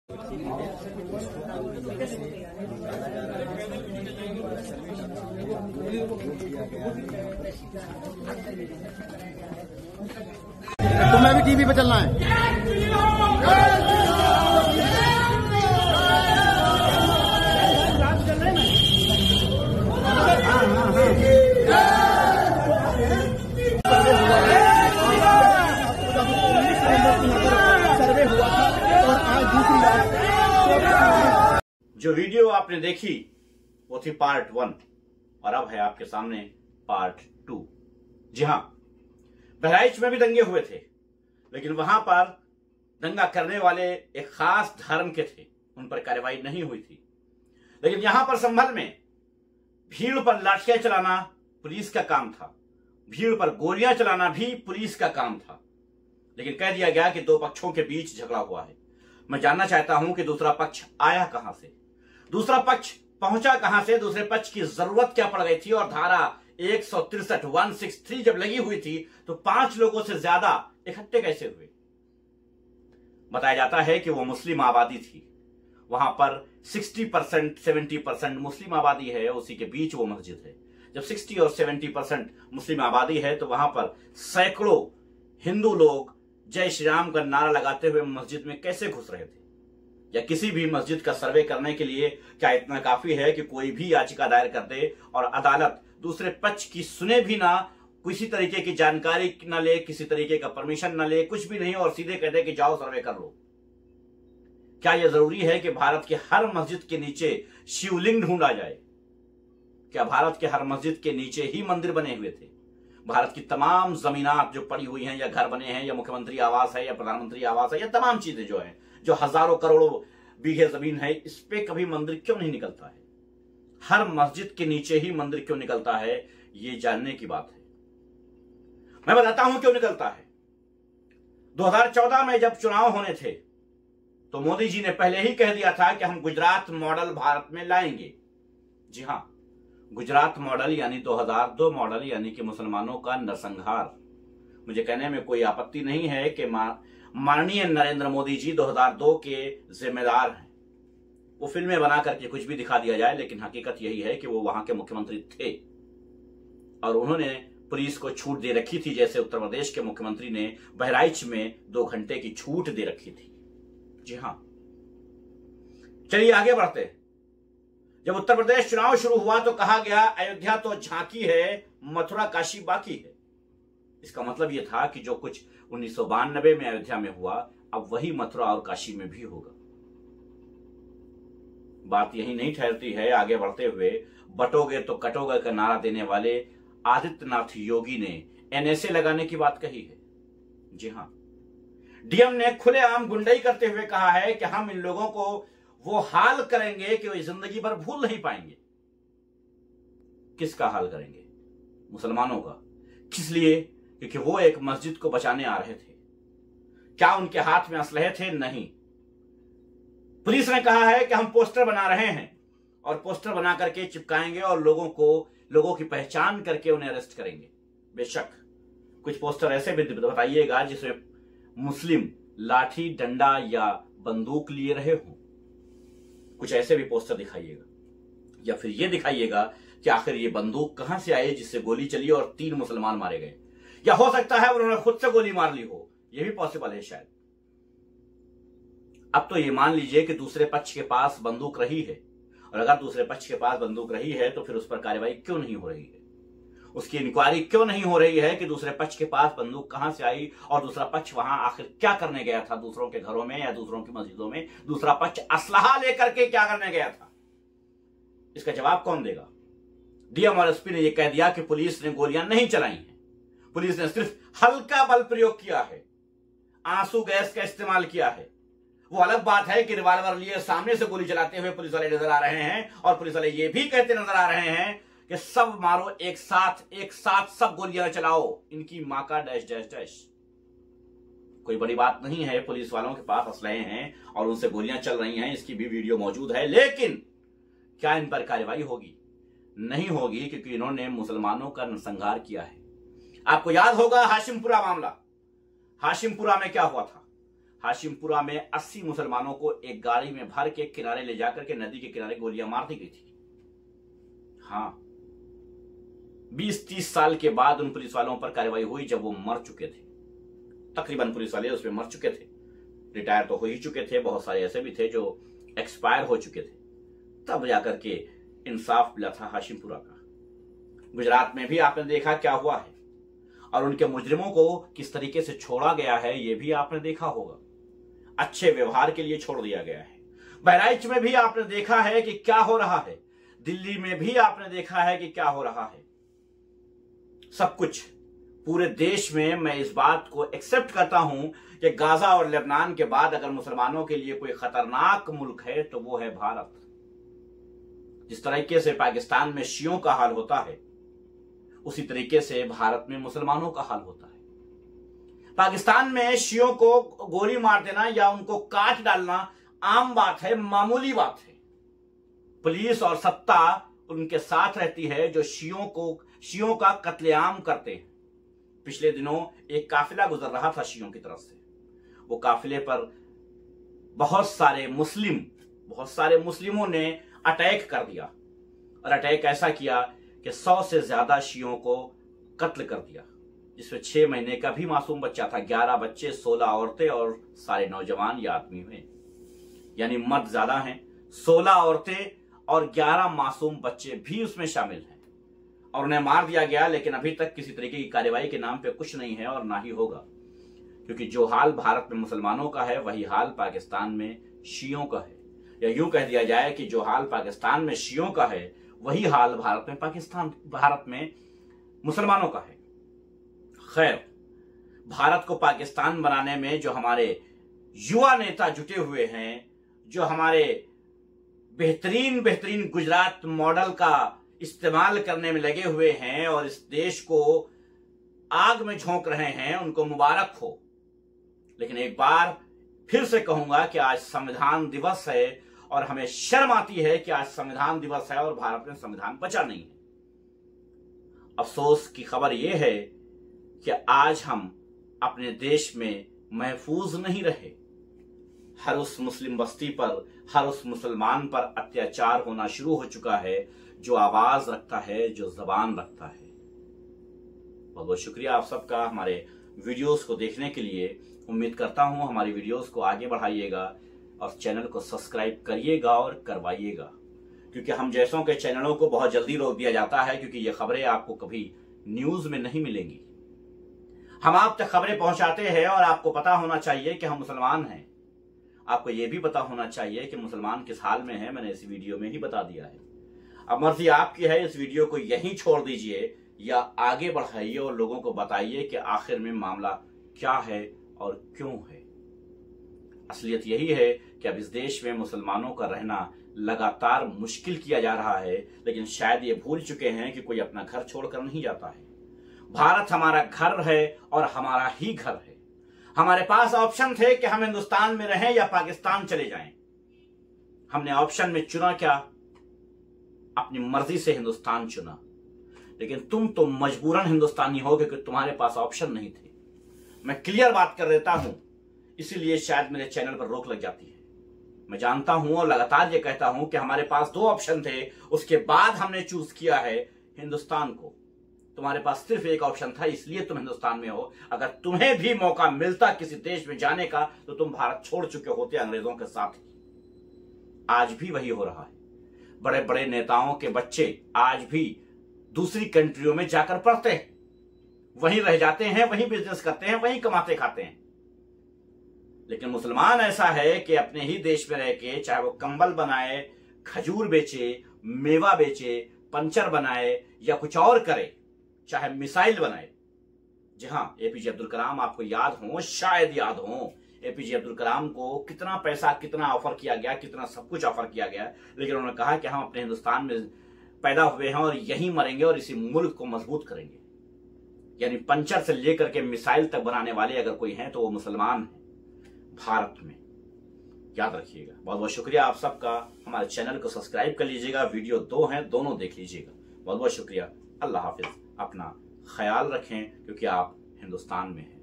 तुम्हें भी टीवी पे चलना है। सर्वे हुआ था और आज दूसरी बार जो वीडियो आपने देखी वो थी पार्ट 1 और अब है आपके सामने पार्ट 2। जी हां, बहराइच में भी दंगे हुए थे, लेकिन वहां पर दंगा करने वाले एक खास धर्म के थे, उन पर कार्रवाई नहीं हुई थी। लेकिन यहां पर संभल में भीड़ पर लाठियां चलाना पुलिस का काम था, भीड़ पर गोलियां चलाना भी पुलिस का काम था। लेकिन कह दिया गया कि दो पक्षों के बीच झगड़ा हुआ है। मैं जानना चाहता हूं कि दूसरा पक्ष आया कहां से, दूसरा पक्ष पहुंचा कहां से, दूसरे पक्ष की जरूरत क्या पड़ गई थी और धारा 163 जब लगी हुई थी तो 5 लोगों से ज्यादा इकट्ठे कैसे हुए। बताया जाता है कि वो मुस्लिम आबादी थी, वहां पर 60% 70% मुस्लिम आबादी है, उसी के बीच वो मस्जिद है। जब 60 और 70% मुस्लिम आबादी है तो वहां पर सैकड़ों हिंदू लोग जय श्री राम का नारा लगाते हुए मस्जिद में कैसे घुस रहे थे। या किसी भी मस्जिद का सर्वे करने के लिए क्या इतना काफी है कि कोई भी याचिका दायर कर दे और अदालत दूसरे पक्ष की सुने भी ना, किसी तरीके की जानकारी न ले, किसी तरीके का परमिशन न ले, कुछ भी नहीं, और सीधे कह दे कि जाओ सर्वे कर लो। क्या यह जरूरी है कि भारत के हर मस्जिद के नीचे शिवलिंग ढूंढा जाए? क्या भारत के हर मस्जिद के नीचे ही मंदिर बने हुए थे? भारत की तमाम जमीनात जो पड़ी हुई हैं, या घर बने हैं, या मुख्यमंत्री आवास है, या प्रधानमंत्री आवास है, या तमाम चीजें जो हैं, जो हजारों करोड़ों बीघे जमीन है, इस पे कभी मंदिर क्यों नहीं निकलता है? हर मस्जिद के नीचे ही मंदिर क्यों निकलता है, ये जानने की बात है। मैं बताता हूं क्यों निकलता है। 2014 में जब चुनाव होने थे तो मोदी जी ने पहले ही कह दिया था कि हम गुजरात मॉडल भारत में लाएंगे। जी हां, गुजरात मॉडल यानी 2002 मॉडल, यानी कि मुसलमानों का नरसंहार। मुझे कहने में कोई आपत्ति नहीं है कि माननीय नरेंद्र मोदी जी 2002 के जिम्मेदार हैं। वो फिल्में बना करके कुछ भी दिखा दिया जाए, लेकिन हकीकत यही है कि वो वहां के मुख्यमंत्री थे और उन्होंने पुलिस को छूट दे रखी थी, जैसे उत्तर प्रदेश के मुख्यमंत्री ने बहराइच में 2 घंटे की छूट दे रखी थी। जी हां, चलिए आगे बढ़ते हैं। जब उत्तर प्रदेश चुनाव शुरू हुआ तो कहा गया अयोध्या तो झांकी है, मथुरा काशी बाकी है। इसका मतलब यह था कि जो कुछ 1992 में अयोध्या में हुआ, अब वही मथुरा और काशी में भी होगा। बात यही नहीं ठहरती है। आगे बढ़ते हुए बटोगे तो कटोगे का नारा देने वाले आदित्यनाथ योगी ने एनएसए लगाने की बात कही है। जी हां, डीएम ने खुलेआम गुंडाई करते हुए कहा है कि हम इन लोगों को वो हाल करेंगे कि वे जिंदगी भर भूल नहीं पाएंगे। किसका हाल करेंगे? मुसलमानों का। किस लिए? क्योंकि वो एक मस्जिद को बचाने आ रहे थे। क्या उनके हाथ में असलहे थे? नहीं। पुलिस ने कहा है कि हम पोस्टर बना रहे हैं और पोस्टर बना करके चिपकाएंगे और लोगों की पहचान करके उन्हें अरेस्ट करेंगे। बेशक कुछ पोस्टर ऐसे भी बताइएगा जिसमें मुस्लिम लाठी डंडा या बंदूक लिए रहे हों। कुछ ऐसे भी पोस्टर दिखाइएगा, या फिर यह दिखाइएगा कि आखिर ये बंदूक कहां से आई जिससे गोली चली और 3 मुसलमान मारे गए। या हो सकता है उन्होंने खुद से गोली मार ली हो, यह भी पॉसिबल है शायद। अब तो ये मान लीजिए कि दूसरे पक्ष के पास बंदूक रही है, और अगर दूसरे पक्ष के पास बंदूक रही है तो फिर उस पर कार्रवाई क्यों नहीं हो रही है? उसकी इंक्वायरी क्यों नहीं हो रही है कि दूसरे पक्ष के पास बंदूक कहां से आई और दूसरा पक्ष वहां आखिर क्या करने गया था? दूसरों के घरों में या दूसरों की मस्जिदों में दूसरा पक्ष असलहा लेकर के क्या करने गया था? इसका जवाब कौन देगा? डीएम और एसपी ने यह कह दिया कि पुलिस ने गोलियां नहीं चलाई हैं, पुलिस ने सिर्फ हल्का बल प्रयोग किया है, आंसू गैस का इस्तेमाल किया है। वो अलग बात है कि रिवाल्वर लिए सामने से गोली चलाते हुए पुलिस वाले नजर आ रहे हैं और पुलिस वाले ये भी कहते नजर आ रहे हैं कि सब मारो एक साथ सब गोलियां चलाओ, इनकी मां का डैश डैश डैश। कोई बड़ी बात नहीं है, पुलिस वालों के पास असलहे हैं और उनसे गोलियां चल रही हैं, इसकी भी वीडियो मौजूद है। लेकिन क्या इन पर कार्रवाई होगी? नहीं होगी, क्योंकि इन्होंने मुसलमानों का नरसंहार किया है। आपको याद होगा हाशिमपुरा मामला। हाशिमपुरा में क्या हुआ था? हाशिमपुरा में 80 मुसलमानों को एक गाड़ी में भर के किनारे ले जाकर के नदी के किनारे गोलियां मार दी गई थी। हाँ, 20-30 साल के बाद उन पुलिस वालों पर कार्रवाई हुई जब वो मर चुके थे। तकरीबन पुलिस वाले उसमें मर चुके थे, रिटायर तो हो ही चुके थे, बहुत सारे ऐसे भी थे जो एक्सपायर हो चुके थे। तब जाकर के इंसाफ मिला था हाशिमपुरा का। गुजरात में भी आपने देखा क्या हुआ है और उनके मुजरिमों को किस तरीके से छोड़ा गया है, ये भी आपने देखा होगा। अच्छे व्यवहार के लिए छोड़ दिया गया है। बहराइच में भी आपने देखा है कि क्या हो रहा है, दिल्ली में भी आपने देखा है कि क्या हो रहा है। सब कुछ पूरे देश में मैं इस बात को एक्सेप्ट करता हूं कि गाजा और लेबनान के बाद अगर मुसलमानों के लिए कोई खतरनाक मुल्क है तो वो है भारत। जिस तरीके से पाकिस्तान में शियों का हाल होता है, उसी तरीके से भारत में मुसलमानों का हाल होता है। पाकिस्तान में शियों को गोली मार देना या उनको काट डालना आम बात है, मामूली बात है। पुलिस और सत्ता उनके साथ रहती है जो शियों का कत्लेआम करते हैं। पिछले दिनों एक काफिला गुजर रहा था शियों की तरफ से। वो काफिले पर बहुत सारे मुस्लिमों ने अटैक कर दिया और अटैक ऐसा किया कि 100 से ज्यादा शियों को कत्ल कर दिया, जिसमें 6 महीने का भी मासूम बच्चा था। 11 बच्चे, 16 औरतें और सारे नौजवान या आदमी हुए, यानी मर्द ज्यादा हैं। 16 औरतें और 11 मासूम बच्चे भी उसमें शामिल हैं और उन्हें मार दिया गया। लेकिन अभी तक किसी तरीके की कार्रवाई के नाम पे कुछ नहीं है और ना ही होगा, क्योंकि जो हाल भारत में मुसलमानों का है वही हाल पाकिस्तान में शियों का है। या यूं कह दिया जाए कि जो हाल पाकिस्तान में शियों का है वही हाल भारत में मुसलमानों का है। खैर, भारत को पाकिस्तान बनाने में जो हमारे युवा नेता जुटे हुए हैं, जो हमारे बेहतरीन गुजरात मॉडल का इस्तेमाल करने में लगे हुए हैं और इस देश को आग में झोंक रहे हैं, उनको मुबारक हो। लेकिन एक बार फिर से कहूंगा कि आज संविधान दिवस है और हमें शर्म आती है कि आज संविधान दिवस है और भारत में संविधान बचा नहीं है। अफसोस की खबर यह है कि आज हम अपने देश में महफूज नहीं रहे। हर उस मुस्लिम बस्ती पर, हर उस मुसलमान पर अत्याचार होना शुरू हो चुका है जो आवाज रखता है, जो जबान रखता है। बहुत बहुत शुक्रिया आप सबका हमारे वीडियोस को देखने के लिए। उम्मीद करता हूं हमारी वीडियोस को आगे बढ़ाइएगा और चैनल को सब्सक्राइब करिएगा और करवाइएगा, क्योंकि हम जैसों के चैनलों को बहुत जल्दी रोक दिया जाता है, क्योंकि ये खबरें आपको कभी न्यूज में नहीं मिलेंगी। हम आप तक खबरें पहुंचाते हैं और आपको पता होना चाहिए कि हम मुसलमान हैं। आपको यह भी पता होना चाहिए कि मुसलमान किस हाल में है। मैंने इस वीडियो में ही बता दिया है। अब मर्जी आपकी है, इस वीडियो को यहीं छोड़ दीजिए या आगे बढ़ाइए और लोगों को बताइए कि आखिर में मामला क्या है और क्यों है। असलियत यही है कि अब इस देश में मुसलमानों का रहना लगातार मुश्किल किया जा रहा है, लेकिन शायद ये भूल चुके हैं कि कोई अपना घर छोड़कर नहीं जाता है। भारत हमारा घर है और हमारा ही घर है। हमारे पास ऑप्शन थे कि हम हिंदुस्तान में रहें या पाकिस्तान चले जाएं। हमने ऑप्शन में चुना क्या? अपनी मर्जी से हिंदुस्तान चुना। लेकिन तुम तो मजबूरन हिंदुस्तानी हो क्योंकि तुम्हारे पास ऑप्शन नहीं थे। मैं क्लियर बात कर देता हूं, इसीलिए शायद मेरे चैनल पर रोक लग जाती है। मैं जानता हूं और लगातार ये कहता हूं कि हमारे पास 2 ऑप्शन थे, उसके बाद हमने चूज किया है हिंदुस्तान को। तुम्हारे पास सिर्फ एक ऑप्शन था, इसलिए तुम हिंदुस्तान में हो। अगर तुम्हें भी मौका मिलता किसी देश में जाने का तो तुम भारत छोड़ चुके होते अंग्रेजों के साथ ही। आज भी वही हो रहा है। बड़े बड़े नेताओं के बच्चे आज भी दूसरी कंट्रियों में जाकर पढ़ते हैं, वहीं रह जाते हैं, वहीं बिजनेस करते हैं, वहीं कमाते खाते हैं। लेकिन मुसलमान ऐसा है कि अपने ही देश में रह के, चाहे वो कंबल बनाए, खजूर बेचे, मेवा बेचे, पंचर बनाए या कुछ और करे, चाहे मिसाइल बनाए। जी हां, एपीजे अब्दुल कलाम आपको याद हो, शायद याद हो, एपीजे अब्दुल कलाम को कितना पैसा, कितना ऑफर किया गया, कितना सब कुछ ऑफर किया गया। लेकिन उन्होंने कहा कि हम अपने हिंदुस्तान में पैदा हुए हैं और यहीं मरेंगे और इसी मुल्क को मजबूत करेंगे। यानी पंचर से लेकर के मिसाइल तक बनाने वाले अगर कोई हैं तो वो मुसलमान हैं भारत में। याद रखिएगा। बहुत बहुत शुक्रिया आप सबका। हमारे चैनल को सब्सक्राइब कर लीजिएगा। वीडियो 2 हैं, दोनों देख लीजिएगा। बहुत बहुत शुक्रिया। अल्लाह हाफिज। अपना ख्याल रखें क्योंकि आप हिंदुस्तान में हैं।